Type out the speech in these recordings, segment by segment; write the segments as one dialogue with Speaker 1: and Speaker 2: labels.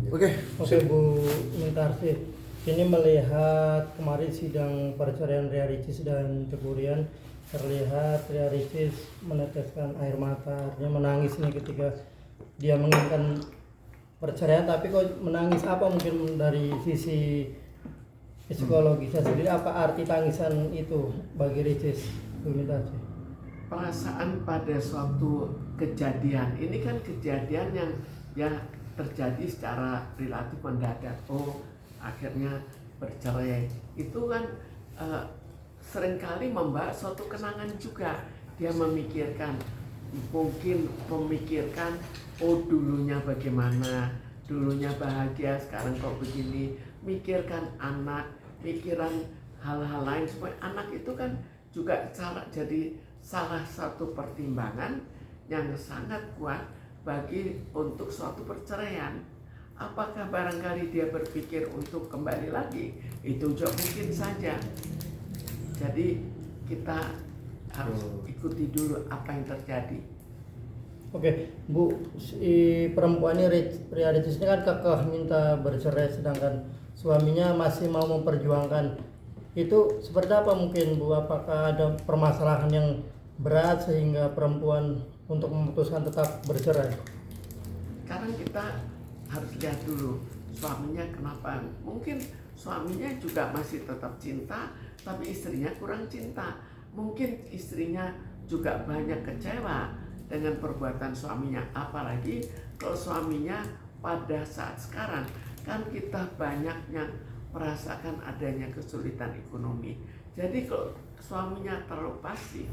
Speaker 1: Oke,
Speaker 2: Oke Bu Mintarsi, ini melihat kemarin sidang perceraian Ria Ricis dan Ceburian, terlihat Ria Ricis meneteskan air mata, artinya menangis nih ketika dia menginginkan perceraian, tapi kok menangis. Apa mungkin dari sisi psikologisnya sendiri, apa arti tangisan itu bagi Ricis, Bu Mintarsi?
Speaker 3: Perasaan pada suatu kejadian ini kan kejadian yang ya terjadi secara relatif mendadak. Oh, akhirnya bercerai. Itu kan eh, seringkali membawa suatu kenangan juga. Dia mungkin memikirkan, oh dulunya bagaimana, dulunya bahagia, sekarang kok begini. Mikirkan anak, pikiran hal-hal lain. Supaya anak itu kan juga jadi salah satu pertimbangan yang sangat kuat bagi untuk suatu perceraian. Apakah barangkali dia berpikir untuk kembali lagi? Itu juga mungkin saja. Jadi kita harus ikuti dulu apa yang terjadi.
Speaker 2: Oke, Bu, si perempuan ini Ria Ricis ini kan kekeh minta bercerai, sedangkan suaminya masih mau memperjuangkan. Itu seperti apa mungkin, Bu? Apakah ada permasalahan yang berat sehingga perempuan untuk memutuskan tetap bercerai?
Speaker 3: Sekarang kita harus lihat dulu suaminya kenapa. Mungkin suaminya juga masih tetap cinta, tapi istrinya kurang cinta. Mungkin istrinya juga banyak kecewa dengan perbuatan suaminya. Apalagi kalau suaminya pada saat sekarang kan kita banyak yang merasakan adanya kesulitan ekonomi. Jadi kalau suaminya terlalu pasif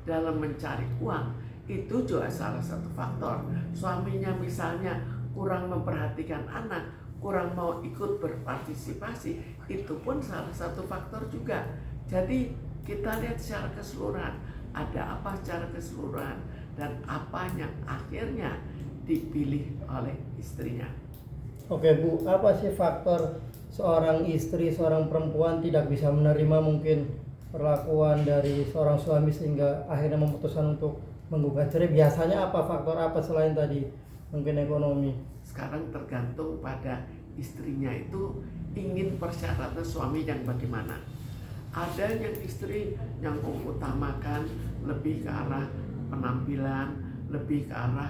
Speaker 3: dalam mencari uang, itu juga salah satu faktor. Suaminya misalnya kurang memperhatikan anak, kurang mau ikut berpartisipasi, itu pun salah satu faktor juga. Jadi kita lihat secara keseluruhan, ada apa secara keseluruhan, dan apa yang akhirnya dipilih oleh istrinya.
Speaker 2: Oke, Bu, apa sih faktor seorang istri, seorang perempuan tidak bisa menerima mungkin perlakuan dari seorang suami sehingga akhirnya memutuskan untuk menggugat cerai? Biasanya apa, faktor apa selain tadi mungkin ekonomi?
Speaker 3: Sekarang tergantung pada istrinya itu ingin persyaratan suami yang bagaimana. Ada yang istri yang mengutamakan lebih ke arah penampilan, lebih ke arah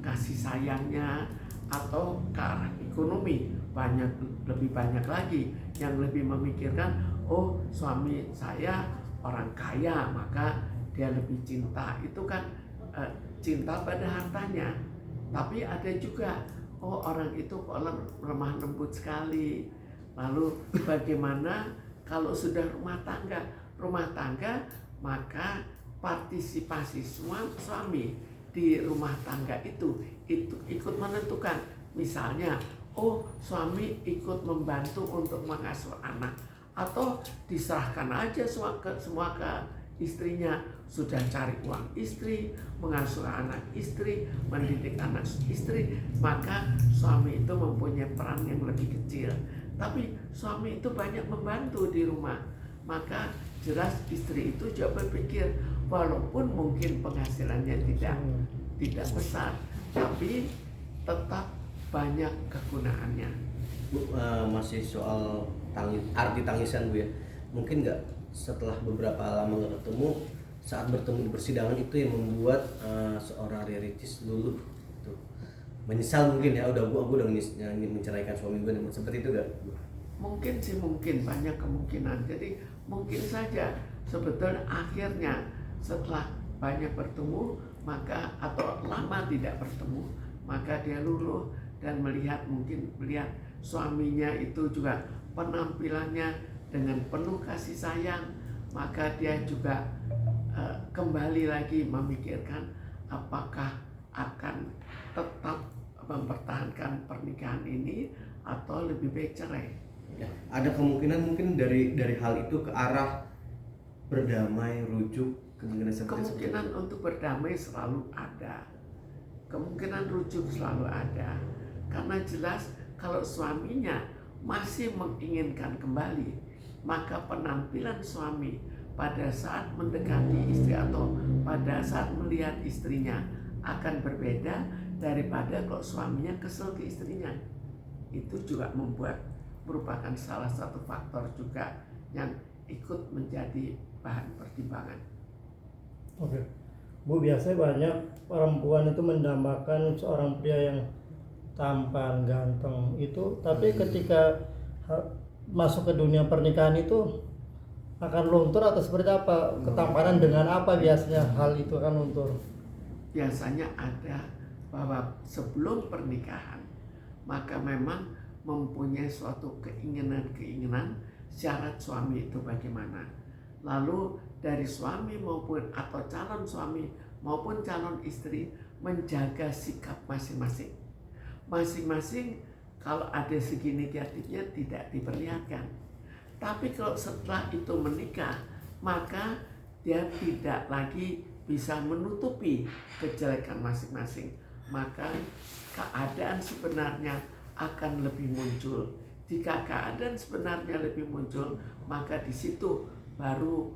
Speaker 3: kasih sayangnya, atau ke arah ekonomi. Lebih banyak lagi yang lebih memikirkan, oh suami saya orang kaya maka dia lebih cinta. Itu kan cinta pada hartanya. Tapi ada juga, oh orang itu kok lemah lembut sekali. Lalu bagaimana kalau sudah rumah tangga, maka partisipasi suami di rumah tangga itu ikut menentukan. Misalnya, oh suami ikut membantu untuk mengasuh anak, atau diserahkan aja semua ke istrinya. Sudah cari uang istri, mengasuh anak istri, mendidik anak istri, maka suami itu mempunyai peran yang lebih kecil. Tapi suami itu banyak membantu di rumah, maka jelas istri itu juga berpikir, walaupun mungkin penghasilannya tidak besar, tapi tetap banyak kegunaannya.
Speaker 1: Bu, masih soal arti tangisan, Bu ya. Mungkin nggak setelah beberapa lama nggak ketemu, saat bertemu di persidangan itu yang membuat seorang Ria Ricis dulu tuh menyesal mungkin ya, udah aku udah ingin menceraikan suami gue, seperti itu gak?
Speaker 3: Mungkin banyak kemungkinan. Jadi mungkin saja sebetulnya akhirnya setelah banyak bertemu atau lama tidak bertemu, maka dia luluh dan melihat suaminya itu juga penampilannya dengan penuh kasih sayang, maka dia juga kembali lagi memikirkan apakah akan tetap mempertahankan pernikahan ini atau lebih baik cerai.
Speaker 1: Ya, ada kemungkinan mungkin dari hal itu ke arah berdamai, rujuk,
Speaker 3: kemungkinan untuk berdamai selalu ada, kemungkinan rujuk selalu ada, karena jelas kalau suaminya masih menginginkan kembali, maka penampilan suami pada saat mendekati istri atau pada saat melihat istrinya akan berbeda daripada kalau suaminya kesel ke istrinya. itu juga merupakan salah satu faktor juga yang ikut menjadi bahan pertimbangan.
Speaker 2: Oke. Bu, biasanya banyak perempuan itu mendambakan seorang pria yang tampan, ganteng itu, tapi ketika masuk ke dunia pernikahan itu akan luntur atau seperti apa? Ketampanan dengan apa biasanya hal itu akan luntur?
Speaker 3: Biasanya ada bahwa sebelum pernikahan maka memang mempunyai suatu keinginan syarat suami itu bagaimana. Lalu dari suami maupun atau calon suami maupun calon istri menjaga sikap masing-masing. Masing-masing kalau ada segi negatifnya tidak diperlihatkan. Tapi kalau setelah itu menikah, maka dia tidak lagi bisa menutupi kejelekan masing-masing. Maka keadaan sebenarnya akan lebih muncul. Jika keadaan sebenarnya lebih muncul, maka di situ baru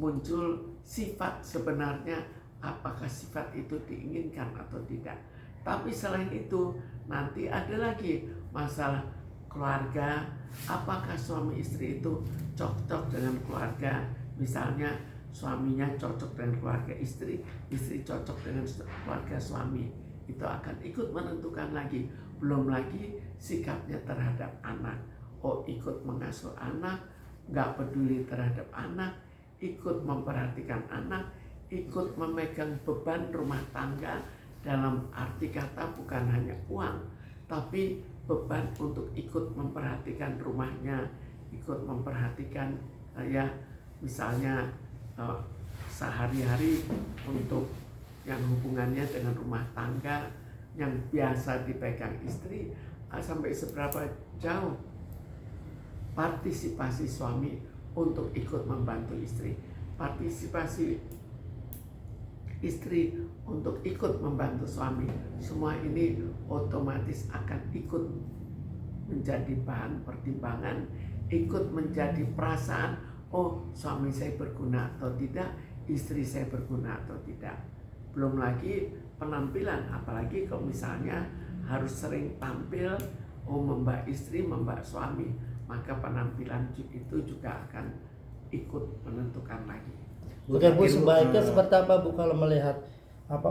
Speaker 3: muncul sifat sebenarnya, apakah sifat itu diinginkan atau tidak. Tapi selain itu nanti ada lagi masalah keluarga, apakah suami istri itu cocok dengan keluarga. Misalnya suaminya cocok dengan keluarga istri, istri cocok dengan keluarga suami, itu akan ikut menentukan lagi. Belum lagi sikapnya terhadap anak, ikut mengasuh anak, nggak peduli terhadap anak, ikut memperhatikan anak, ikut memegang beban rumah tangga. Dalam arti kata bukan hanya uang, tapi beban untuk ikut memperhatikan rumahnya, ikut memperhatikan misalnya sehari-hari untuk yang hubungannya dengan rumah tangga yang biasa dipegang istri, sampai seberapa jauh partisipasi suami untuk ikut membantu istri, partisipasi istri untuk ikut membantu suami. Semua ini otomatis akan ikut menjadi bahan pertimbangan, ikut menjadi perasaan, suami saya berguna atau tidak, istri saya berguna atau tidak. Belum lagi penampilan, apalagi kalau misalnya harus sering tampil, membak istri, membak suami, maka penampilan itu juga akan ikut menentukan lagi.
Speaker 2: Oke Bu, sebaiknya seperti apa Bu kalau melihat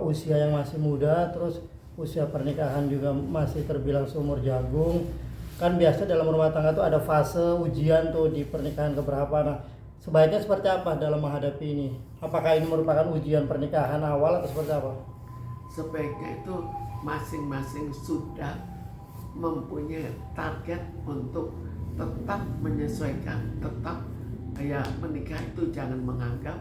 Speaker 2: usia yang masih muda, terus usia pernikahan juga masih terbilang seumur jagung. Kan biasa dalam rumah tangga tuh ada fase ujian tuh di pernikahan keberapa. Nah, sebaiknya seperti apa dalam menghadapi ini? Apakah ini merupakan ujian pernikahan awal atau seperti apa?
Speaker 3: Sebaiknya itu masing-masing sudah mempunyai target untuk tetap menyesuaikan, tetap menikah itu jangan menganggap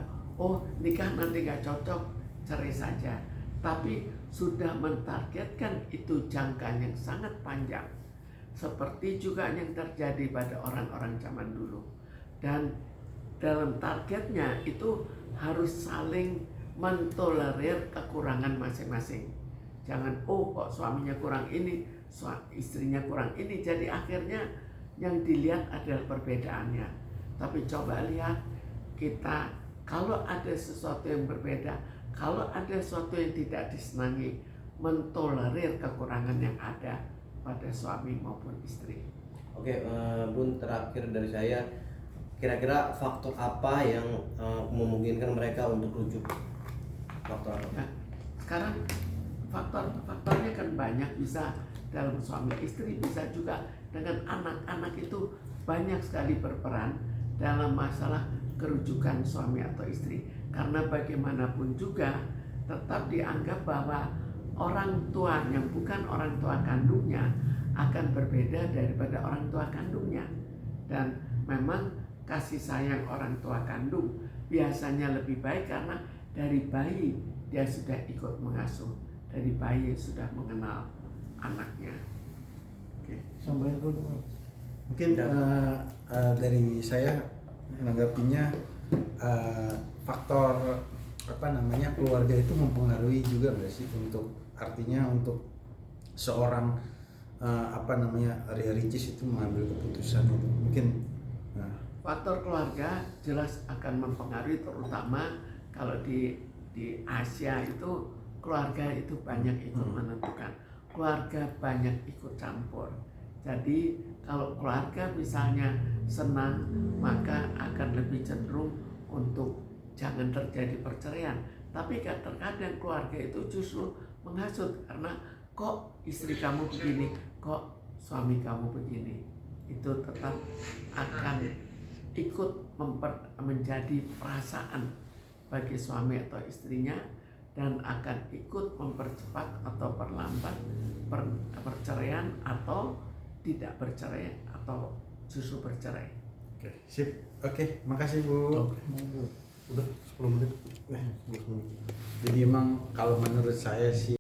Speaker 3: nikah nanti gak cocok, cerai saja. Tapi sudah mentargetkan itu jangka yang sangat panjang. Seperti juga yang terjadi pada orang-orang zaman dulu. Dan dalam targetnya itu harus saling mentolerir kekurangan masing-masing. Jangan kok suaminya kurang ini, istrinya kurang ini. Jadi akhirnya yang dilihat adalah perbedaannya. Tapi coba lihat kita, kalau ada sesuatu yang berbeda, kalau ada sesuatu yang tidak disenangi, mentolerir kekurangan yang ada pada suami maupun istri.
Speaker 1: Oke, Bun, terakhir dari saya, kira-kira faktor apa yang memungkinkan mereka untuk rujuk? Faktor apa?
Speaker 3: Nah, sekarang faktornya kan banyak, bisa dalam suami istri, bisa juga dengan anak-anak, itu banyak sekali berperan dalam masalah kerujukan suami atau istri. Karena bagaimanapun juga tetap dianggap bahwa orang tua yang bukan orang tua kandungnya akan berbeda daripada orang tua kandungnya. Dan memang kasih sayang orang tua kandung biasanya lebih baik karena dari bayi dia sudah ikut mengasuh, dari bayi sudah mengenal anaknya.
Speaker 2: Sampai itu
Speaker 4: mungkin dari saya menanggapinya faktor keluarga itu mempengaruhi juga nggak sih, untuk artinya untuk seorang Ria Ricis itu mengambil keputusan itu mungkin.
Speaker 3: Faktor keluarga jelas akan mempengaruhi, terutama kalau di Asia itu keluarga itu banyak ikut menentukan, keluarga banyak ikut campur. Jadi kalau keluarga misalnya senang, maka akan lebih cenderung untuk jangan terjadi perceraian. Tapi terkadang keluarga itu justru menghasut karena kok istri kamu begini, kok suami kamu begini. Itu tetap akan ikut menjadi perasaan bagi suami atau istrinya, dan akan ikut mempercepat atau perlambat perceraian atau tidak bercerai atau justru bercerai.
Speaker 4: Oke, sip. Oke, makasih Bu.
Speaker 1: Udah 10 menit.
Speaker 4: Jadi emang kalau menurut saya sih